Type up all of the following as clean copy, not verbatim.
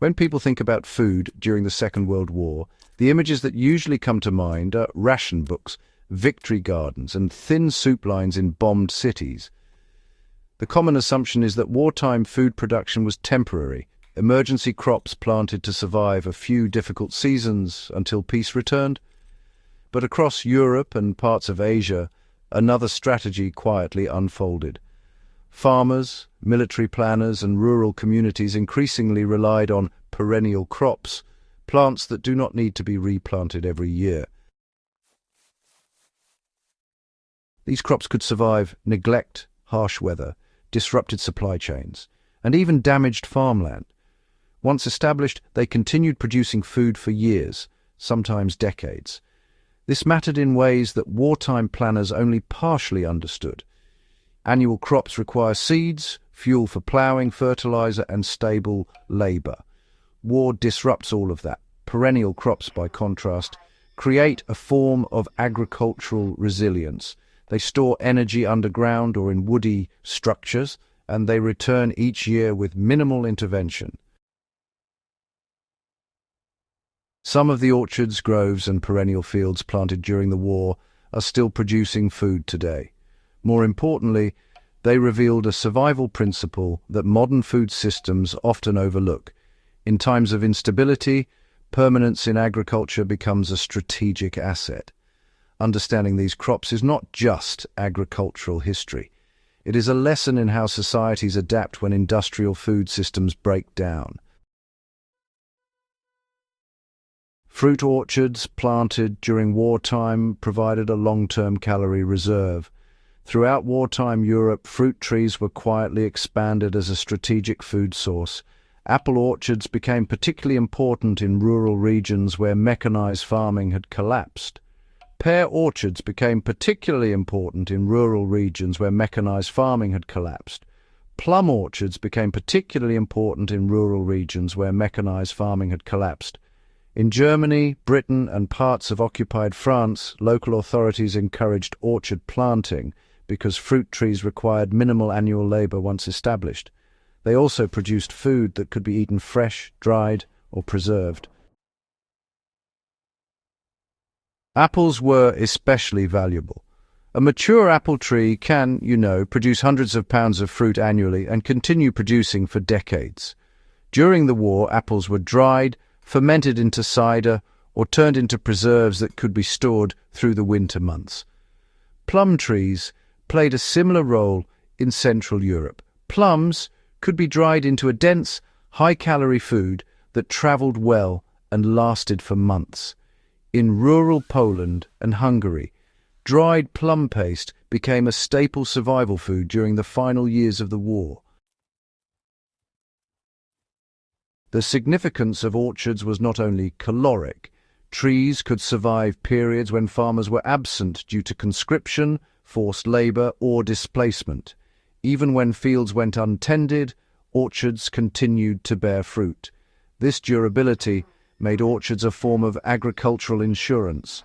When people think about food during the Second World War, the images that usually come to mind are ration books, victory gardens, and thin soup lines in bombed cities. The common assumption is that wartime food production was temporary, emergency crops planted to survive a few difficult seasons until peace returned. But across Europe and parts of Asia, another strategy quietly unfolded. Farmers, military planners, and rural communities increasingly relied on perennial crops, plants that do not need to be replanted every year. These crops could survive neglect, harsh weather, disrupted supply chains, and even damaged farmland. Once established, they continued producing food for years, sometimes decades. This mattered in ways that wartime planners only partially understood. Annual crops require seeds, fuel for ploughing, fertilizer, and stable labor. War disrupts all of that. Perennial crops, by contrast, create a form of agricultural resilience. They store energy underground or in woody structures, and they return each year with minimal intervention. Some of the orchards, groves, and perennial fields planted during the war are still producing food today. More importantly, they revealed a survival principle that modern food systems often overlook. In times of instability, permanence in agriculture becomes a strategic asset. Understanding these crops is not just agricultural history. It is a lesson in how societies adapt when industrial food systems break down. Fruit orchards planted during wartime provided a long-term calorie reserve. Throughout wartime Europe, fruit trees were quietly expanded as a strategic food source. Apple orchards became particularly important in rural regions where mechanized farming had collapsed. Pear orchards became particularly important in rural regions where mechanized farming had collapsed. Plum orchards became particularly important in rural regions where mechanized farming had collapsed. In Germany, Britain, and parts of occupied France, local authorities encouraged orchard planting because fruit trees required minimal annual labor once established. They also produced food that could be eaten fresh, dried, or preserved. Apples were especially valuable. A mature apple tree can, produce hundreds of pounds of fruit annually and continue producing for decades. During the war, apples were dried, fermented into cider, or turned into preserves that could be stored through the winter months. Plum trees played a similar role in Central Europe. Plums could be dried into a dense, high-calorie food that traveled well and lasted for months. In rural Poland and Hungary, dried plum paste became a staple survival food during the final years of the war. The significance of orchards was not only caloric. Trees could survive periods when farmers were absent due to conscription, forced labor, or displacement. Even when fields went untended, orchards continued to bear fruit. This durability made orchards a form of agricultural insurance.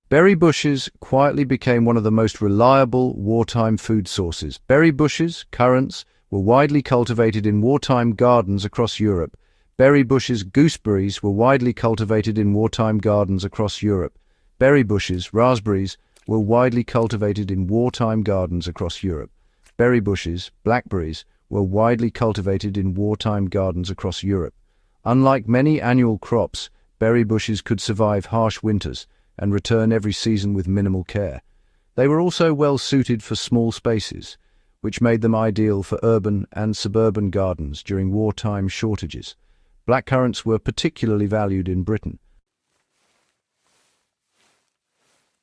Berry bushes quietly became one of the most reliable wartime food sources. Berry bushes, currants, were widely cultivated in wartime gardens across Europe. Berry bushes, gooseberries, were widely cultivated in wartime gardens across Europe. Berry bushes, raspberries, were widely cultivated in wartime gardens across Europe. Berry bushes, blackberries, were widely cultivated in wartime gardens across Europe. Unlike many annual crops, berry bushes could survive harsh winters and return every season with minimal care. They were also well suited for small spaces, which made them ideal for urban and suburban gardens during wartime shortages. Blackcurrants were particularly valued in Britain.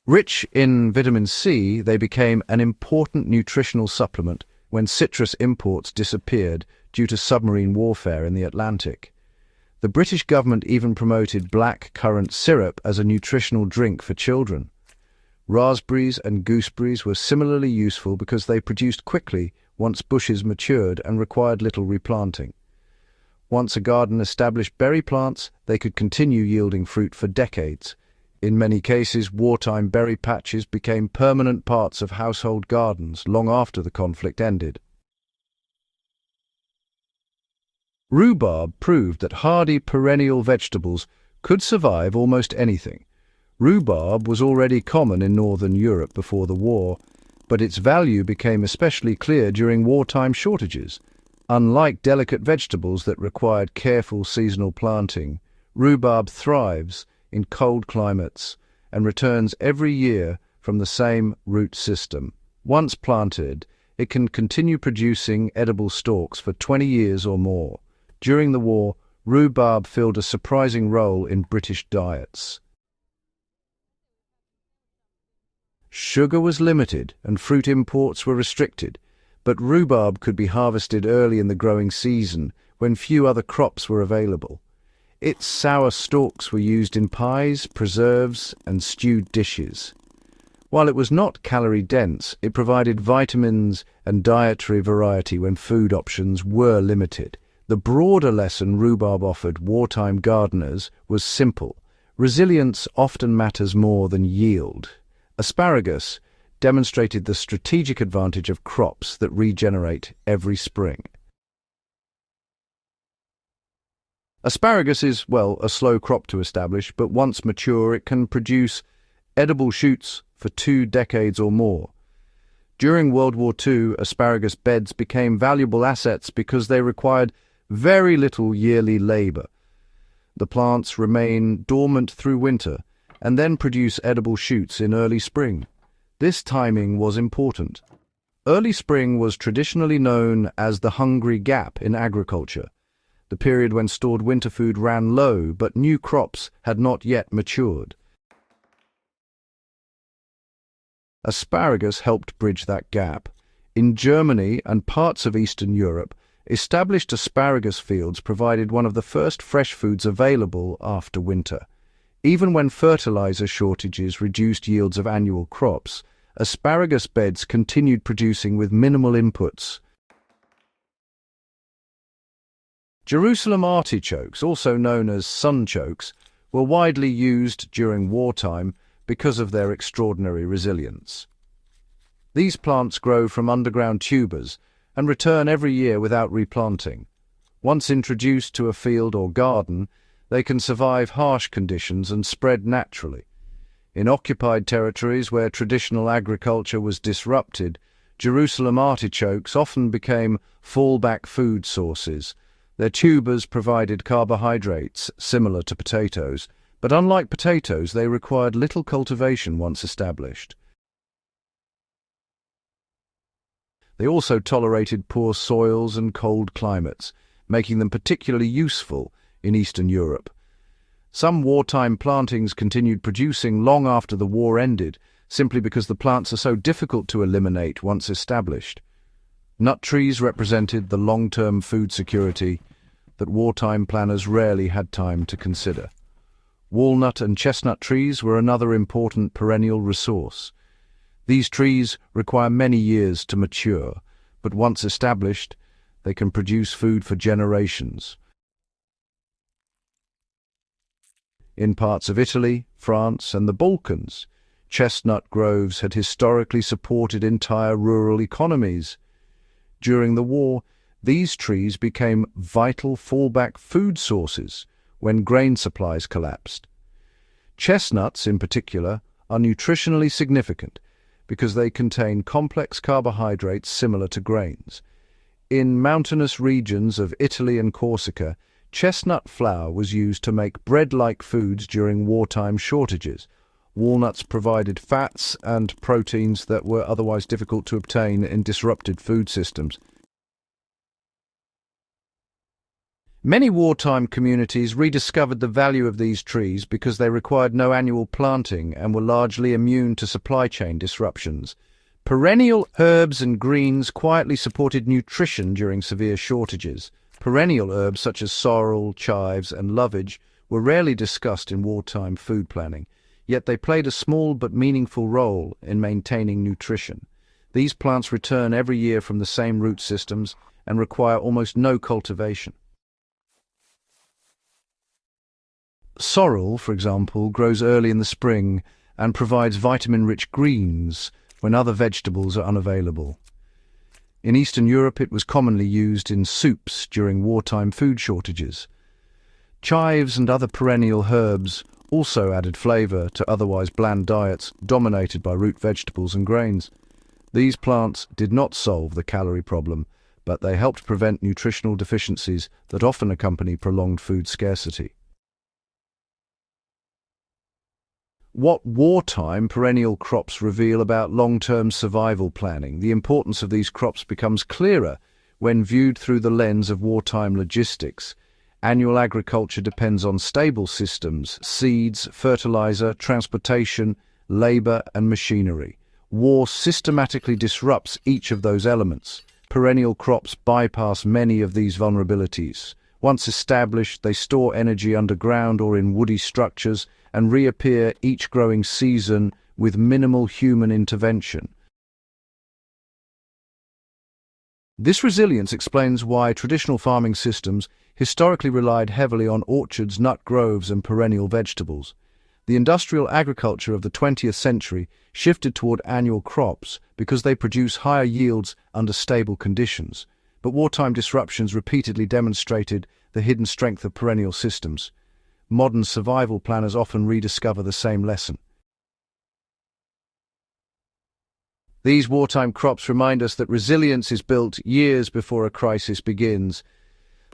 Rich in vitamin C, they became an important nutritional supplement when citrus imports disappeared due to submarine warfare in the Atlantic. The British government even promoted black currant syrup as a nutritional drink for children. Raspberries and gooseberries were similarly useful because they produced quickly once bushes matured and required little replanting. Once a garden established berry plants, they could continue yielding fruit for decades. In many cases, wartime berry patches became permanent parts of household gardens long after the conflict ended. Rhubarb proved that hardy perennial vegetables could survive almost anything. Rhubarb was already common in northern Europe before the war, but its value became especially clear during wartime shortages. Unlike delicate vegetables that required careful seasonal planting, rhubarb thrives in cold climates and returns every year from the same root system. Once planted, it can continue producing edible stalks for 20 years or more. During the war, rhubarb filled a surprising role in British diets. Sugar was limited and fruit imports were restricted, but rhubarb could be harvested early in the growing season when few other crops were available. Its sour stalks were used in pies, preserves, and stewed dishes. While it was not calorie-dense, it provided vitamins and dietary variety when food options were limited. The broader lesson rhubarb offered wartime gardeners was simple. Resilience often matters more than yield. Asparagus demonstrated the strategic advantage of crops that regenerate every spring. Asparagus is, well, a slow crop to establish, but once mature it can produce edible shoots for 2 decades or more. During World War II, asparagus beds became valuable assets because they required very little yearly labor. The plants remain dormant through winter and then produce edible shoots in early spring. This timing was important. Early spring was traditionally known as the hungry gap in agriculture, the period when stored winter food ran low but new crops had not yet matured. Asparagus helped bridge that gap. In Germany and parts of Eastern Europe, established asparagus fields provided one of the first fresh foods available after winter. Even when fertilizer shortages reduced yields of annual crops, asparagus beds continued producing with minimal inputs. Jerusalem artichokes, also known as sunchokes, were widely used during wartime because of their extraordinary resilience. These plants grow from underground tubers and return every year without replanting. Once introduced to a field or garden, they can survive harsh conditions and spread naturally. In occupied territories where traditional agriculture was disrupted, Jerusalem artichokes often became fallback food sources. Their tubers provided carbohydrates similar to potatoes, but unlike potatoes, they required little cultivation once established. They also tolerated poor soils and cold climates, making them particularly useful in Eastern Europe. Some wartime plantings continued producing long after the war ended, simply because the plants are so difficult to eliminate once established. Nut trees represented the long-term food security that wartime planners rarely had time to consider. Walnut and chestnut trees were another important perennial resource. These trees require many years to mature, but once established, they can produce food for generations. In parts of Italy, France, and the Balkans, chestnut groves had historically supported entire rural economies. During the war, these trees became vital fallback food sources when grain supplies collapsed. Chestnuts, in particular, are nutritionally significant because they contain complex carbohydrates similar to grains. In mountainous regions of Italy and Corsica, chestnut flour was used to make bread-like foods during wartime shortages. Walnuts provided fats and proteins that were otherwise difficult to obtain in disrupted food systems. Many wartime communities rediscovered the value of these trees because they required no annual planting and were largely immune to supply chain disruptions. Perennial herbs and greens quietly supported nutrition during severe shortages. Perennial herbs such as sorrel, chives, and lovage were rarely discussed in wartime food planning, yet they played a small but meaningful role in maintaining nutrition. These plants return every year from the same root systems and require almost no cultivation. Sorrel, for example, grows early in the spring and provides vitamin-rich greens when other vegetables are unavailable. In Eastern Europe, it was commonly used in soups during wartime food shortages. Chives and other perennial herbs also added flavor to otherwise bland diets dominated by root vegetables and grains. These plants did not solve the calorie problem, but they helped prevent nutritional deficiencies that often accompany prolonged food scarcity. What wartime perennial crops reveal about long-term survival planning? The importance of these crops becomes clearer when viewed through the lens of wartime logistics. Annual agriculture depends on stable systems: seeds, fertilizer, transportation, labor, and machinery. War systematically disrupts each of those elements. Perennial crops bypass many of these vulnerabilities. Once established, they store energy underground or in woody structures and reappear each growing season with minimal human intervention. This resilience explains why traditional farming systems historically relied heavily on orchards, nut groves, and perennial vegetables. The industrial agriculture of the 20th century shifted toward annual crops because they produce higher yields under stable conditions. But wartime disruptions repeatedly demonstrated the hidden strength of perennial systems. Modern survival planners often rediscover the same lesson. These wartime crops remind us that resilience is built years before a crisis begins.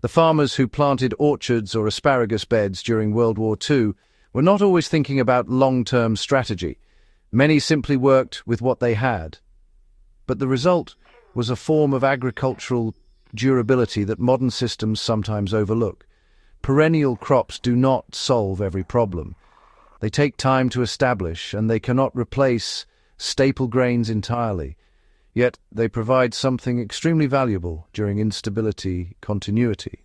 The farmers who planted orchards or asparagus beds during World War II were not always thinking about long-term strategy. Many simply worked with what they had. But the result was a form of agricultural durability that modern systems sometimes overlook. Perennial crops do not solve every problem. They take time to establish, and they cannot replace staple grains entirely. Yet they provide something extremely valuable during instability: continuity.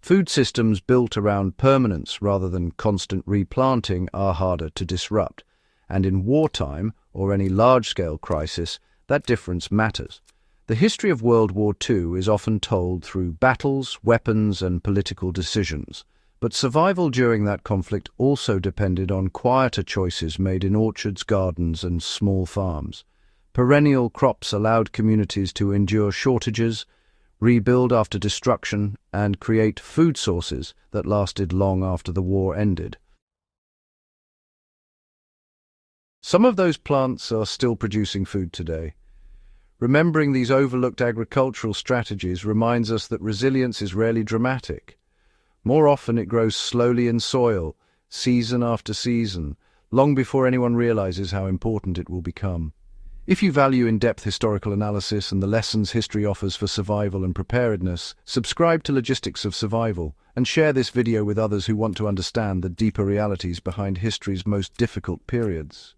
Food systems built around permanence rather than constant replanting are harder to disrupt, and in wartime or any large-scale crisis, that difference matters. The history of World War II is often told through battles, weapons, and political decisions. But survival during that conflict also depended on quieter choices made in orchards, gardens, and small farms. Perennial crops allowed communities to endure shortages, rebuild after destruction, and create food sources that lasted long after the war ended. Some of those plants are still producing food today. Remembering these overlooked agricultural strategies reminds us that resilience is rarely dramatic. More often it grows slowly in soil, season after season, long before anyone realizes how important it will become. If you value in-depth historical analysis and the lessons history offers for survival and preparedness, subscribe to Logistics of Survival and share this video with others who want to understand the deeper realities behind history's most difficult periods.